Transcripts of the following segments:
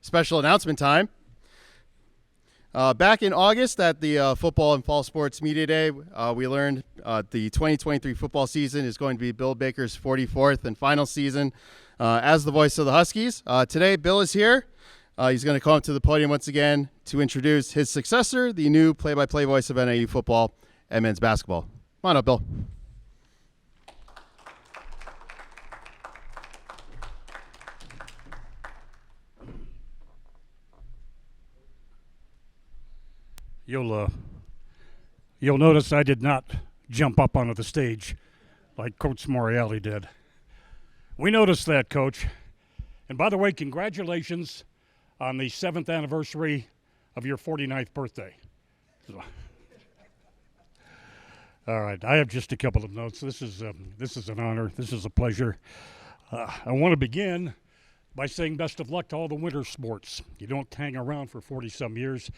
Special announcement time. Back in August at the Football and Fall Sports Media Day, we learned the 2023 football season is going to be Bill Baker's 44th and final season as the voice of the Huskies. Today, Bill is here. He's going to come up to the podium once again to introduce his successor, the new play-by-play voice of NIU football and men's basketball. Come on up, Bill. You'll notice I did not jump up onto the stage like Coach Morreale did. We noticed that, Coach. And by the way, congratulations on the 7th anniversary of your 49th birthday. All right, I have just a couple of notes. This is an honor. This is a pleasure. I want to begin by saying best of luck to all the winter sports. You don't hang around for 40-some years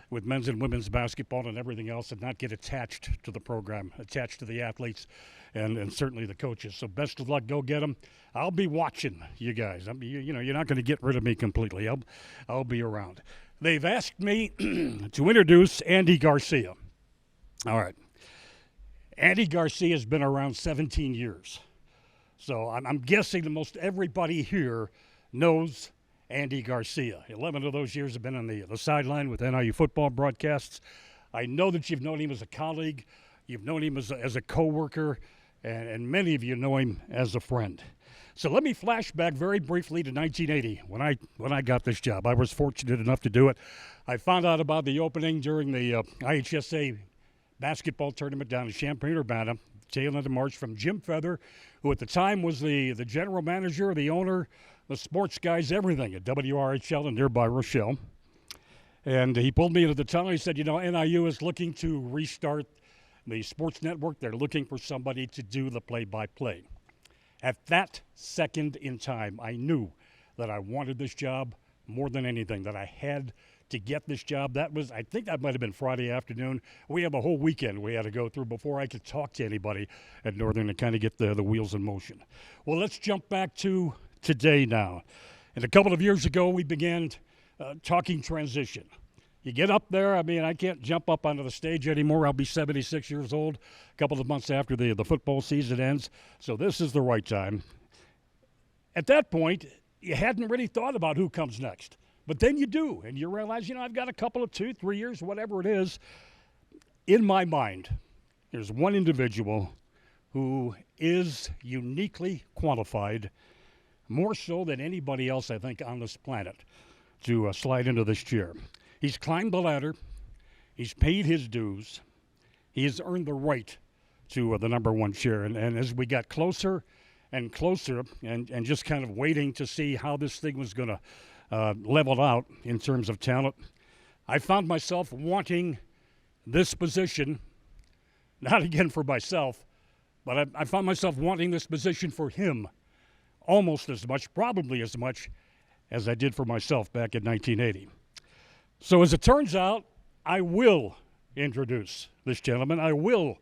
with men's and women's basketball and everything else and not get attached to the program, attached to the athletes and certainly the coaches. So best of luck. Go get them. I'll be watching you guys. You're not going to get rid of me completely. I'll be around. They've asked me to introduce Andy Garcia. All right. Andy Garcia has been around 17 years. So I'm guessing that most everybody here knows Andy Garcia. 11 of those years have been on the sideline with NIU football broadcasts. I know that you've known him as a colleague. You've known him as a co-worker, and many of you know him as a friend. So let me flash back very briefly to 1980 when I got this job. I was fortunate enough to do it. I found out about the opening during the IHSA basketball tournament down in Champaign-Urbana, tail end of March, from Jim Feather, who at the time was the general manager, the owner, the sports guys, everything at WRHL in nearby Rochelle. And he pulled me into the tunnel. He said, NIU is looking to restart the sports network. They're looking for somebody to do the play-by-play. At that second in time, I knew that I wanted this job more than anything, that I had to get this job. I think that might have been Friday afternoon. We have a whole weekend we had to go through before I could talk to anybody at Northern to kind of get the wheels in motion. Well, let's jump back to today now. And a couple of years ago, we began talking transition. You get up there, I can't jump up onto the stage anymore. I'll be 76 years old a couple of months after the football season ends. So this is the right time. At that point, you hadn't really thought about who comes next. But then you do, and you realize, I've got a couple of 2-3 years, whatever it is. In my mind, there's one individual who is uniquely qualified, more so than anybody else, I think, on this planet, to slide into this chair. He's climbed the ladder. He's paid his dues. He has earned the right to the number one chair. And as we got closer and closer and just kind of waiting to see how this thing was going to level out in terms of talent, I found myself wanting this position, not again for myself, but I found myself wanting this position for him almost as much, probably as much, as I did for myself back in 1980. So as it turns out, I will introduce this gentleman. I will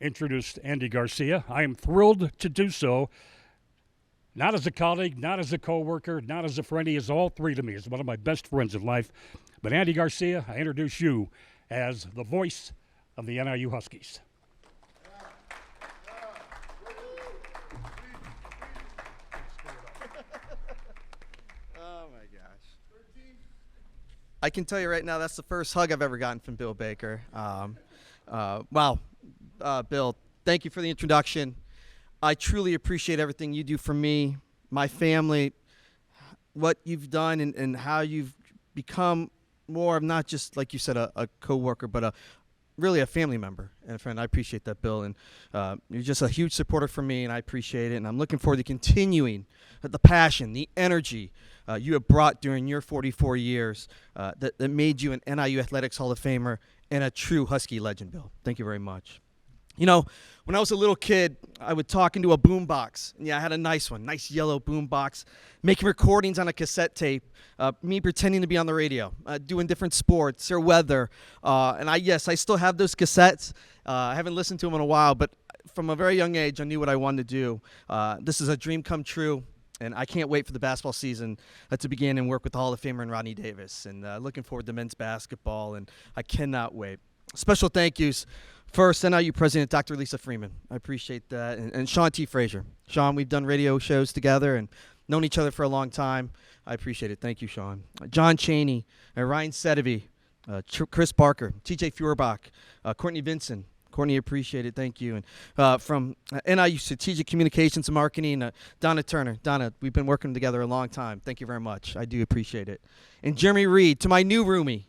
introduce Andy Garcia. I am thrilled to do so, not as a colleague, not as a coworker, not as a friend. He is all three to me. He's one of my best friends in life. But Andy Garcia, I introduce you as the voice of the NIU Huskies. I can tell you right now, that's the first hug I've ever gotten from Bill Baker. Wow. Bill, thank you for the introduction. I truly appreciate everything you do for me, my family, what you've done and how you've become more of not just, like you said, a co-worker, but really a family member and a friend. I appreciate that, Bill. And you're just a huge supporter for me, and I appreciate it. And I'm looking forward to continuing the passion, the energy you have brought during your 44 years that made you an NIU Athletics Hall of Famer and a true Husky legend, Bill. Thank you very much. When I was a little kid, I would talk into a boom box. And I had a nice one, nice yellow boom box, making recordings on a cassette tape, me pretending to be on the radio, doing different sports or weather. And I still have those cassettes. I haven't listened to them in a while, but from a very young age, I knew what I wanted to do. This is a dream come true. And I can't wait for the basketball season to begin and work with the Hall of Famer and Rodney Davis. And looking forward to men's basketball, and I cannot wait. Special thank yous. First, NIU President Dr. Lisa Freeman. I appreciate that. And Sean T. Frazier. Sean, we've done radio shows together and known each other for a long time. I appreciate it. Thank you, Sean. John Chaney, Ryan Sedevy, Chris Barker, TJ Feuerbach, Courtney Vinson. Courtney, appreciate it. Thank you. And from NIU Strategic Communications and Marketing, Donna Turner. Donna, we've been working together a long time. Thank you very much. I do appreciate it. And Jeremy Reed, to my new roomie,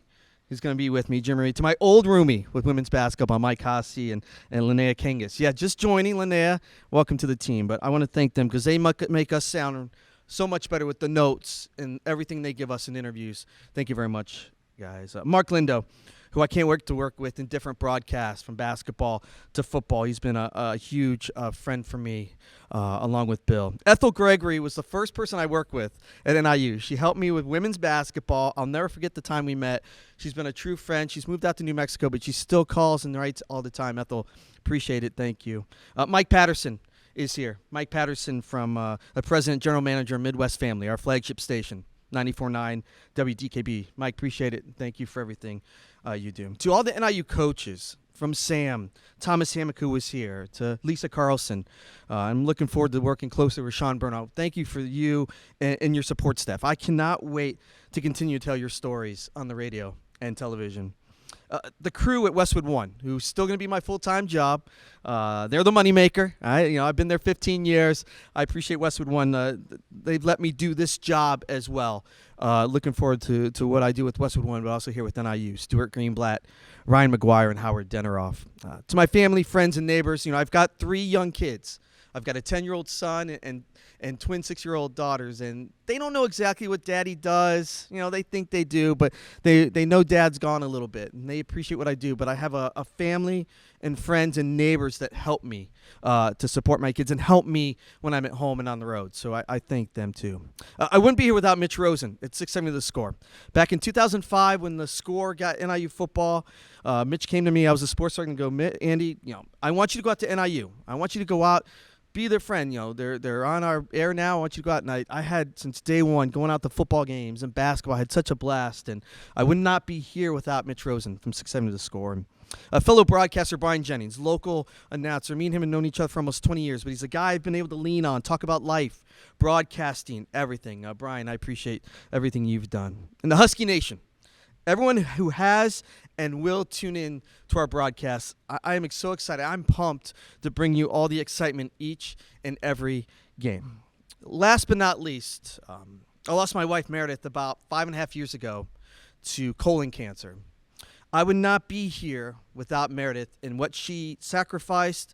who's going to be with me, Jeremy Reed, to my old roomie with women's basketball, Mike Huskie and Linnea Kangas. Yeah, just joining, Linnea. Welcome to the team. But I want to thank them because they make us sound so much better with the notes and everything they give us in interviews. Thank you very much, guys. Mark Lindo, who I can't wait to work with in different broadcasts from basketball to football. He's been a huge friend for me, along with Bill. Ethel Gregory was the first person I worked with at NIU. She helped me with women's basketball. I'll never forget the time we met. She's been a true friend. She's moved out to New Mexico, but she still calls and writes all the time. Ethel, appreciate it. Thank you. Mike Patterson is here. Mike Patterson from the President General Manager of Midwest Family, our flagship station, 94.9 WDKB. Mike, appreciate it. Thank you for everything you do. To all the NIU coaches, from Sam, Thomas Hammock, who was here, to Lisa Carlson, I'm looking forward to working closely with Sean Burnout. Thank you for you and your support staff. I cannot wait to continue to tell your stories on the radio and television. The crew at Westwood One, who's still going to be my full-time job. They're the moneymaker. I've been there 15 years. I appreciate Westwood One. They've let me do this job as well. Looking forward to what I do with Westwood One, but also here with NIU. Stuart Greenblatt, Ryan McGuire, and Howard Deneroff. To my family, friends, and neighbors, I've got 3 young kids. I've got a 10-year-old son and twin 6-year-old daughters, and they don't know exactly what Daddy does. They think they do, but they know Dad's gone a little bit, and they appreciate what I do. But I have a family and friends and neighbors that help me to support my kids and help me when I'm at home and on the road. So I thank them too. I wouldn't be here without Mitch Rosen at 670 The Score. Back in 2005, when The Score got NIU football, Mitch came to me. I was a sports writer and go, Andy, I want you to go out to NIU. I want you to go out. Be their friend. They're on our air now. I want you to go out. And I had, since day one, going out to football games and basketball. I had such a blast. And I would not be here without Mitch Rosen from 670 The Score. And a fellow broadcaster, Brian Jennings, local announcer. Me and him have known each other for almost 20 years. But he's a guy I've been able to lean on, talk about life, broadcasting, everything. Brian, I appreciate everything you've done. And the Husky Nation. Everyone who has and will tune in to our broadcasts, I am so excited. I'm pumped to bring you all the excitement each and every game. Last but not least, I lost my wife, Meredith, about 5.5 years ago to colon cancer. I would not be here without Meredith and what she sacrificed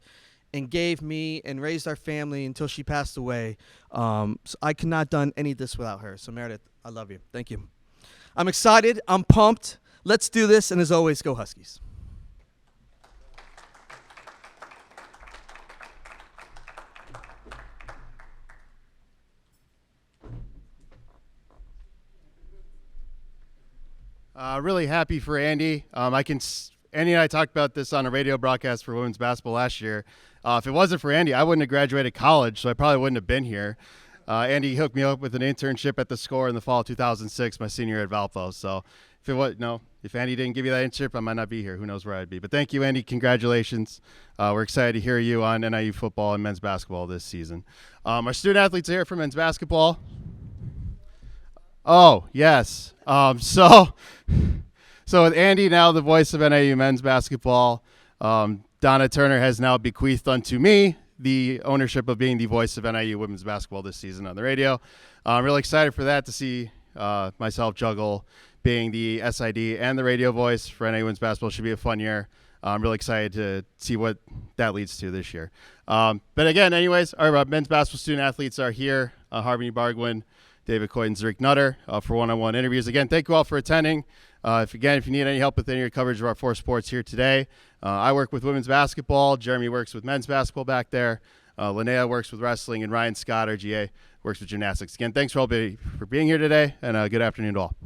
and gave me and raised our family until she passed away. So I could not have done any of this without her. So, Meredith, I love you. Thank you. I'm excited. I'm pumped. Let's do this. And as always, go Huskies. Really happy for Andy. Andy and I talked about this on a radio broadcast for women's basketball last year. If it wasn't for Andy, I wouldn't have graduated college, so I probably wouldn't have been here. Andy hooked me up with an internship at the Score in the fall of 2006, my senior year at Valpo. So if Andy didn't give you that internship, I might not be here. Who knows where I'd be. But thank you, Andy. Congratulations. We're excited to hear you on NIU football and men's basketball this season. Our student athletes are here for men's basketball. Oh, yes. So with Andy now the voice of NIU men's basketball, Donna Turner has now bequeathed unto me the ownership of being the voice of NIU women's basketball this season on the radio. I'm really excited for that, to see myself juggle being the SID and the radio voice for NIU women's basketball. Should be a fun year. I'm really excited to see what that leads to this year. But again, anyways, our men's basketball student athletes are here. Harmony Bargwin, David Coyne, Zarick Nutter for one-on-one interviews. Again, thank you all for attending. If you need any help with any of your coverage of our 4 sports here today, I work with women's basketball. Jeremy works with men's basketball back there. Linnea works with wrestling, and Ryan Scott, our GA, works with gymnastics. Again, thanks for being here today, and good afternoon to all.